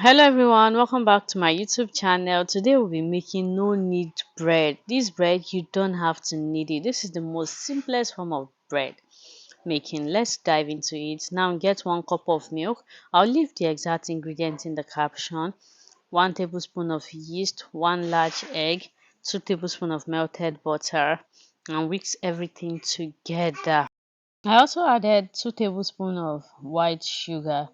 Hello everyone, welcome back to my YouTube channel. Today we'll be making no knead bread. This bread you don't have to knead it. This is the most simplest form of bread making. Let's dive into it. Now get 1 cup of milk. I'll leave the exact ingredients in the caption. 1 tablespoon of yeast, 1 large egg, 2 tablespoons of melted butter, and mix everything together. I also added 2 tablespoons of white sugar.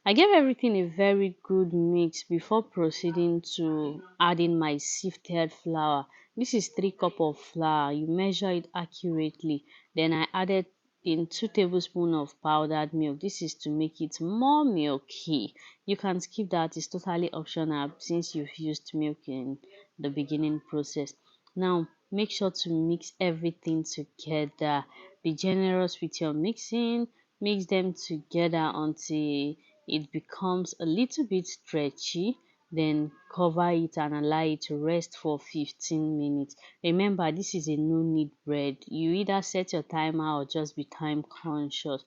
I gave everything a very good mix before proceeding to adding my sifted flour. This is 3 cup of flour. You measure it accurately. Then I added in 2 tablespoons of powdered milk. This is to make it more milky. You can skip that, it's totally optional since you've used milk in the beginning process. Now make sure to mix everything together. Be generous with your mixing. Mix them together until it becomes a little bit stretchy, then cover it and allow it to rest for 15 minutes. Remember, this is a no-knead bread. You either set your timer or just be time conscious.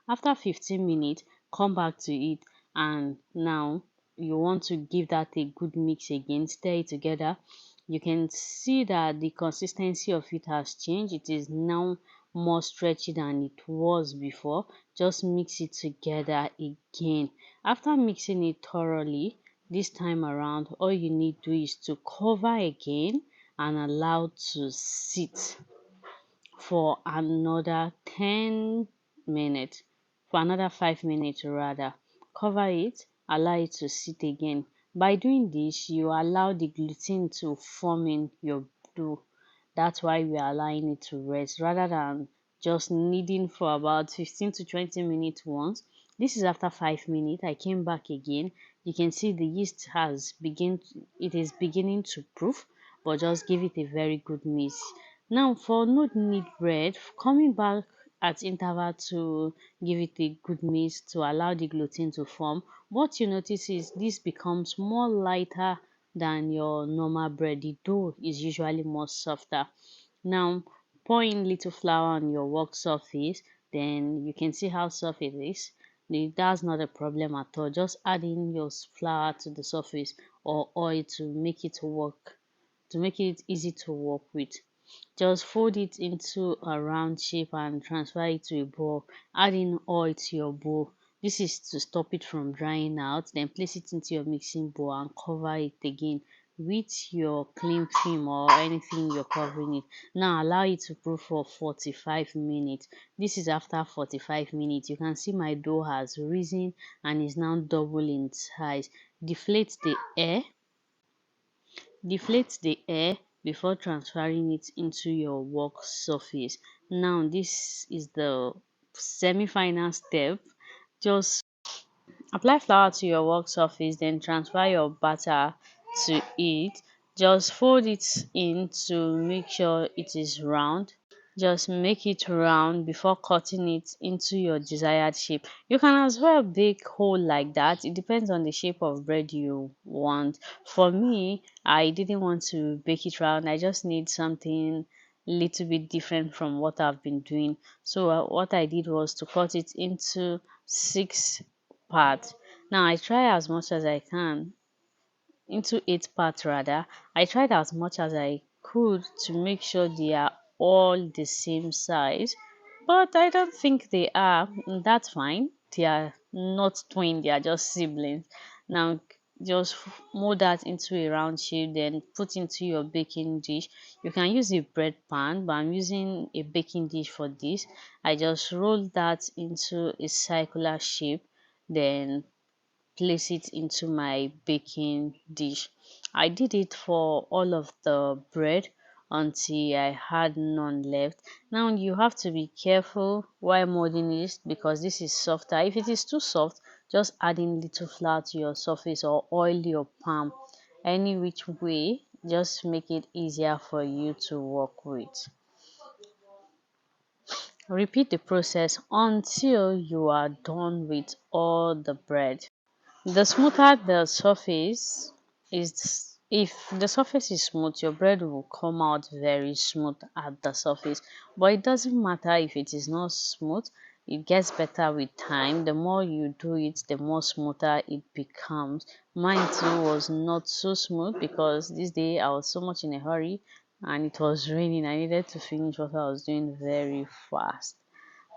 After 15 minutes, come back to it, and now you want to give that a good mix again. Stir it together. You can see that the consistency of it has changed. It is now more stretchy than it was before. Just mix it together again. After mixing it thoroughly, this time around, all you need to do is to cover again and allow to sit for another 10 minutes, for another 5 minutes rather. Cover it, allow it to sit again. By doing this, you allow the gluten to form in your dough. That's why we are allowing it to rest rather than just kneading for about 15 to 20 minutes once. This is after 5 minutes. I came back again. You can see the yeast it is beginning to proof, but just give it a very good mix. Now for no-knead bread, coming back at interval to give it a good mix to allow the gluten to form, what you notice is this becomes more lighter than your normal bread. The dough is usually more softer. Now pour in little flour on your work surface, then you can see how soft it is. That's not a problem at all. Just add in your flour to the surface or oil to make it easy to work with. Just fold it into a round shape and transfer it to a bowl. Add in oil to your bowl. This is to stop it from drying out. Then place it into your mixing bowl and cover it again with your cling film or anything you're covering it. Now allow it to brew for 45 minutes. This is after 45 minutes. You can see my dough has risen and is now double in size. Deflate the air Deflate the air before transferring it into your work surface. Now this is the semi-final step. Just apply flour to your work surface, then transfer your batter to it. Just fold it in to make sure it is round. Just make it round before cutting it into your desired shape. You can as well bake whole like that. It depends on the shape of bread you want. For me, I didn't want to bake it round. I just need something little bit different from what I've been doing. So what I did was to cut it into 6 parts. Now I try as much as I can into 8 parts rather. I tried as much as I could to make sure they are all the same size, but I don't think they are. That's fine. They are not twin, they are just siblings. Now just mold that into a round shape, then put into your baking dish. You can use a bread pan, but I'm using a baking dish for this. I just roll that into a circular shape, then place it into my baking dish. I did it for all of the bread until I had none left. Now you have to be careful while molding it because this is softer. If it is too soft, just add in little flour to your surface or oil your palm. Any which way, just make it easier for you to work with. Repeat the process until you are done with all the bread. The smoother the surface is, if the surface is smooth, your bread will come out very smooth at the surface. But it doesn't matter if it is not smooth. it gets better with time. The more you do it, the more smoother it becomes. Mine too was not so smooth because this day I was so much in a hurry and it was raining. I needed to finish what I was doing very fast.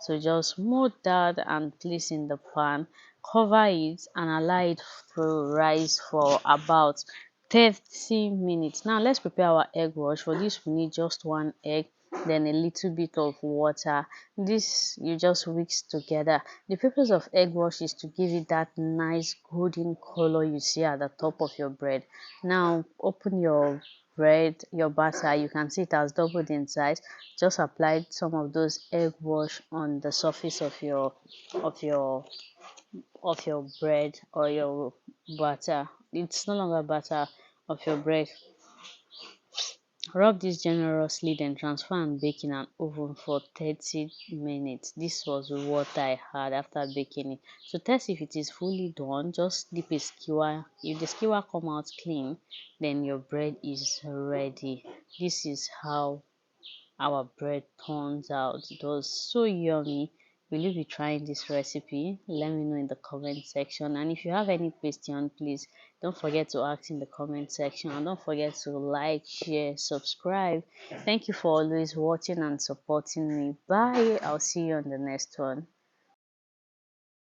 So just smooth that and place in the pan, cover it and allow it to rise for about 30 minutes. Now let's prepare our egg wash. For this we need just one egg, then a little bit of water. This you just mix together. The purpose of egg wash is to give it that nice golden color you see at the top of your bread. Now open your bread, your batter. You can see it has doubled in size. Just apply some of those egg wash on the surface of your of your bread or your butter. It's no longer butter, of your bread. Rub this generously, then transfer and bake in an oven for 30 minutes. This was what I had after baking it. To test if it is fully done, just dip a skewer. If the skewer come out clean, then your bread is ready. This is how our bread turns out. It was so yummy. Will you be trying this recipe? Let me know in the comment section. And if you have any question, please don't forget to ask in the comment section. And don't forget to like, share, subscribe. Thank you for always watching and supporting me. Bye. I'll see you on the next one.